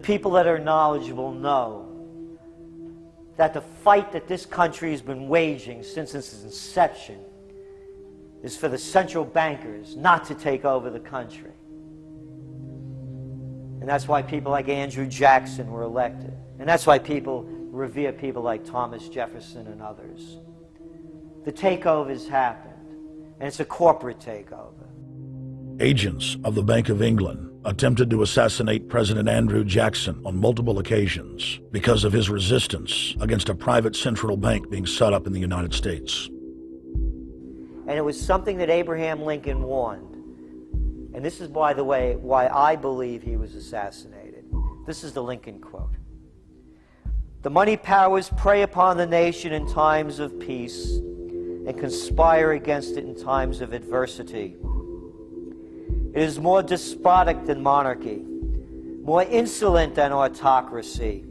people that are knowledgeable know that the fight that this country has been waging since its inception is for the central bankers not to take over the country. And that's why people like Andrew Jackson were elected. And that's why people revere people like Thomas Jefferson and others. The takeover has happened, and it's a corporate takeover. Agents of the Bank of England attempted to assassinate President Andrew Jackson on multiple occasions because of his resistance against a private central bank being set up in the United States. And it was something that Abraham Lincoln warned. And this is, by the way, why I believe he was assassinated. This is the Lincoln quote. "The money powers prey upon the nation in times of peace and conspire against it in times of adversity. It is more despotic than monarchy, more insolent than autocracy,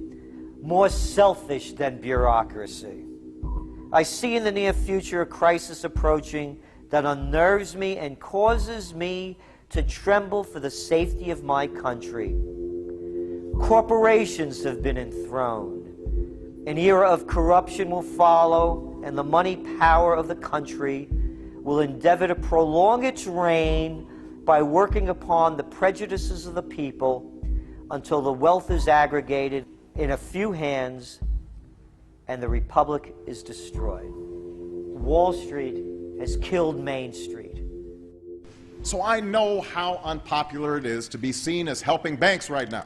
more selfish than bureaucracy. I see in the near future a crisis approaching that unnerves me and causes me to tremble for the safety of my country. Corporations have been enthroned. An era of corruption will follow, and the money power of the country will endeavor to prolong its reign by working upon the prejudices of the people until the wealth is aggregated in a few hands and the republic is destroyed." Wall Street has killed Main Street. So I know how unpopular it is to be seen as helping banks right now,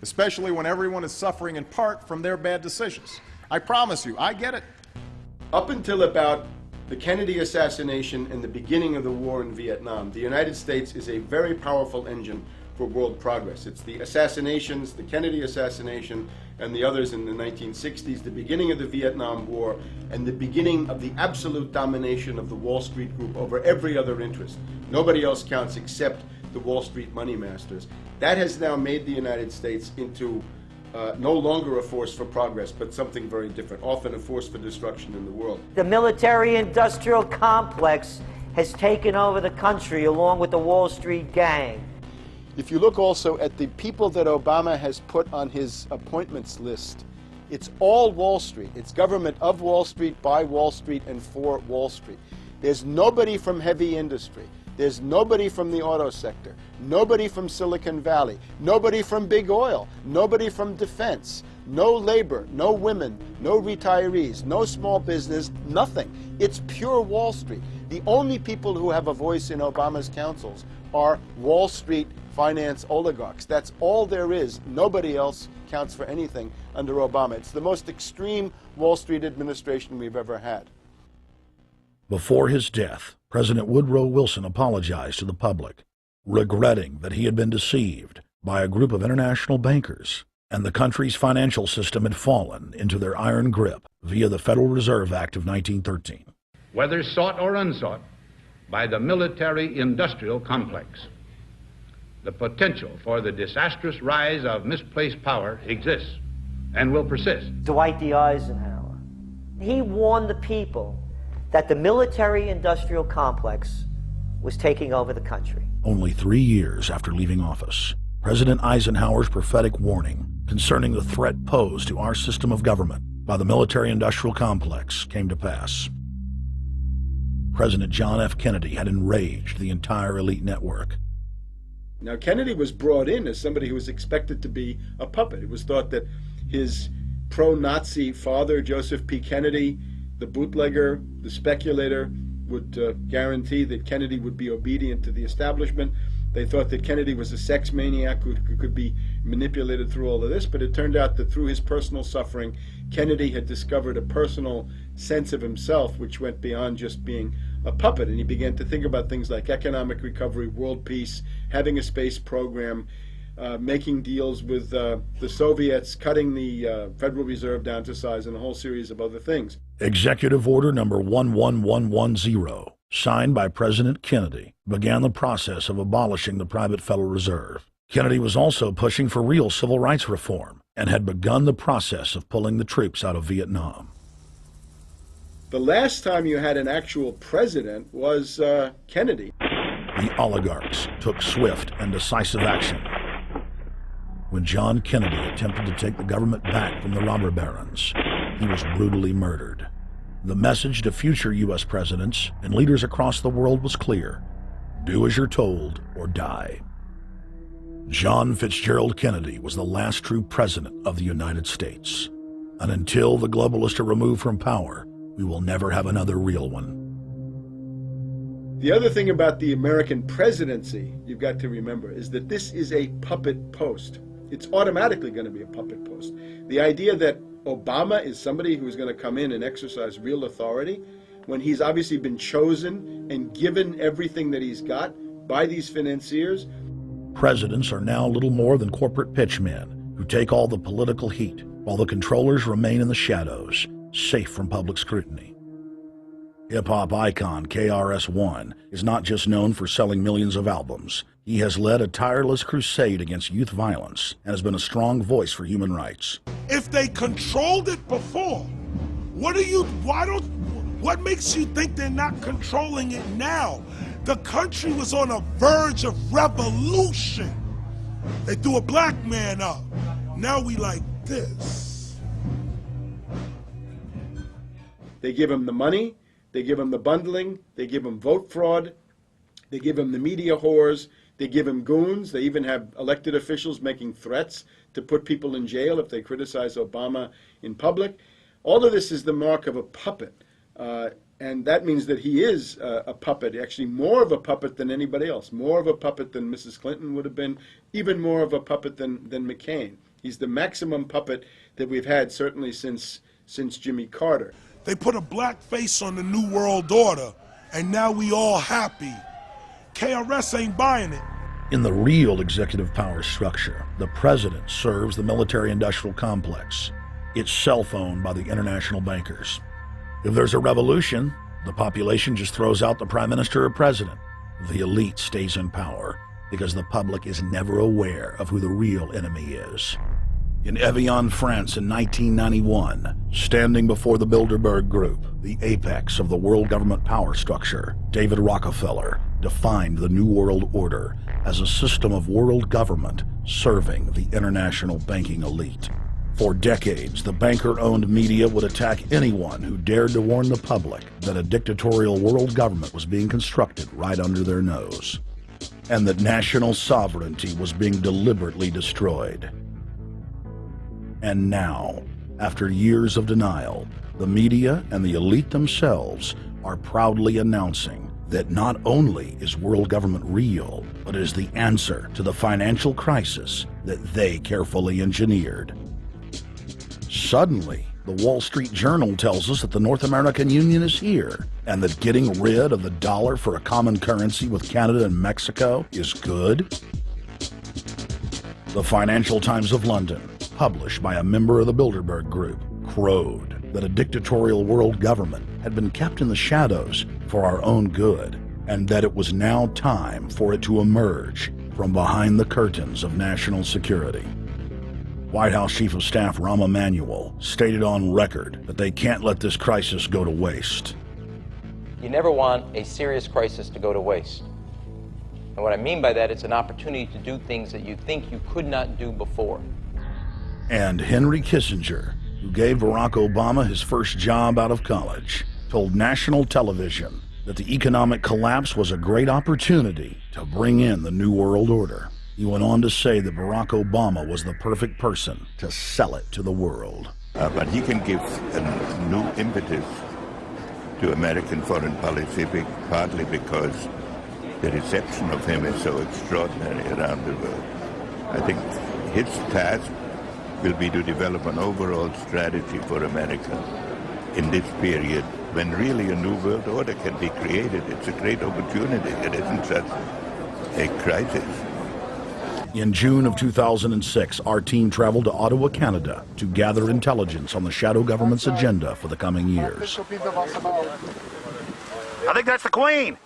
especially when everyone is suffering in part from their bad decisions. I promise you, I get it. Up until about the Kennedy assassination and the beginning of the war in Vietnam, the United States is a very powerful engine for world progress. It's the assassinations, the Kennedy assassination, and the others in the 1960s, the beginning of the Vietnam War, and the beginning of the absolute domination of the Wall Street group over every other interest. Nobody else counts except the Wall Street money masters. That has now made the United States into no longer a force for progress, but something very different, often a force for destruction in the world. The military-industrial complex has taken over the country along with the Wall Street gang. If you look also at the people that Obama has put on his appointments list, it's all Wall Street. It's government of Wall Street, by Wall Street, and for Wall Street. There's nobody from heavy industry. There's nobody from the auto sector, nobody from Silicon Valley, nobody from big oil, nobody from defense, no labor, no women, no retirees, no small business, nothing. It's pure Wall Street. The only people who have a voice in Obama's councils are Wall Street finance oligarchs. That's all there is. Nobody else counts for anything under Obama. It's the most extreme Wall Street administration we've ever had. Before his death, President Woodrow Wilson apologized to the public, regretting that he had been deceived by a group of international bankers and the country's financial system had fallen into their iron grip via the Federal Reserve Act of 1913. Whether sought or unsought by the military-industrial complex, the potential for the disastrous rise of misplaced power exists and will persist. Dwight D. Eisenhower, he warned the people that the military-industrial complex was taking over the country. Only 3 years after leaving office, President Eisenhower's prophetic warning concerning the threat posed to our system of government by the military-industrial complex came to pass. President John F. Kennedy had enraged the entire elite network. Now, Kennedy was brought in as somebody who was expected to be a puppet. It was thought that his pro-Nazi father, Joseph P. Kennedy, the bootlegger, the speculator, would guarantee that Kennedy would be obedient to the establishment. They thought that Kennedy was a sex maniac who could be manipulated through all of this, but it turned out that through his personal suffering, Kennedy had discovered a personal sense of himself which went beyond just being a puppet, and he began to think about things like economic recovery, world peace, having a space program, making deals with the Soviets, cutting the Federal Reserve down to size, and a whole series of other things. Executive Order number 11110, signed by President Kennedy, began the process of abolishing the private Federal Reserve. Kennedy was also pushing for real civil rights reform and had begun the process of pulling the troops out of Vietnam. The last time you had an actual president was Kennedy. The oligarchs took swift and decisive action. when John Kennedy attempted to take the government back from the robber barons. He was brutally murdered. The message to future U.S. presidents and leaders across the world was clear: do as you're told or die. John Fitzgerald Kennedy was the last true president of the United States. And until the globalists are removed from power, we will never have another real one. The other thing about the American presidency you've got to remember is that this is a puppet post. It's automatically going to be a puppet post. The idea that Obama is somebody who's going to come in and exercise real authority when he's obviously been chosen and given everything that he's got by these financiers. Presidents are now little more than corporate pitchmen who take all the political heat, while the controllers remain in the shadows, safe from public scrutiny. Hip-hop icon KRS-One is not just known for selling millions of albums. He has led a tireless crusade against youth violence and has been a strong voice for human rights. If they controlled it before, what makes you think they're not controlling it now? The country was on a verge of revolution. They threw a black man up. Now we like this. They give him the money, they give him the bundling, they give him vote fraud, they give him the media whores, they give him goons. They even have elected officials making threats to put people in jail if they criticize Obama in public. All of this is the mark of a puppet. And that means that he is a puppet, actually more of a puppet than anybody else, more of a puppet than Mrs. Clinton would have been, even more of a puppet than McCain. He's the maximum puppet that we've had certainly since Jimmy Carter. They put a black face on the New World Order, and now we all happy. KRS ain't buying it. In the real executive power structure, the president serves the military-industrial complex. It's self-owned by the international bankers. If there's a revolution, the population just throws out the prime minister or president. The elite stays in power because the public is never aware of who the real enemy is. In Evian, France in 1991, standing before the Bilderberg Group, the apex of the world government power structure, David Rockefeller defined the New World Order as a system of world government serving the international banking elite. For decades, the banker-owned media would attack anyone who dared to warn the public that a dictatorial world government was being constructed right under their nose, and that national sovereignty was being deliberately destroyed. And now, after years of denial, the media and the elite themselves are proudly announcing that not only is world government real, but is the answer to the financial crisis that they carefully engineered. Suddenly, the Wall Street Journal tells us that the North American Union is here, and that getting rid of the dollar for a common currency with Canada and Mexico is good. The Financial Times of London, published by a member of the Bilderberg Group, crowed that a dictatorial world government had been kept in the shadows for our own good, and that it was now time for it to emerge from behind the curtains of national security. White House Chief of Staff Rahm Emanuel stated on record that they can't let this crisis go to waste. You never want a serious crisis to go to waste. And what I mean by that, it's an opportunity to do things that you think you could not do before. And Henry Kissinger, who gave Barack Obama his first job out of college, told national television that the economic collapse was a great opportunity to bring in the New World Order. He went on to say that Barack Obama was the perfect person to sell it to the world. But he can give a new impetus to American foreign policy, partly because the reception of him is so extraordinary around the world. I think his task will be to develop an overall strategy for America in this period when really a new world order can be created. It's a great opportunity. It isn't just a crisis. In June of 2006, our team traveled to Ottawa, Canada, to gather intelligence on the shadow government's agenda for the coming years. I think that's the Queen.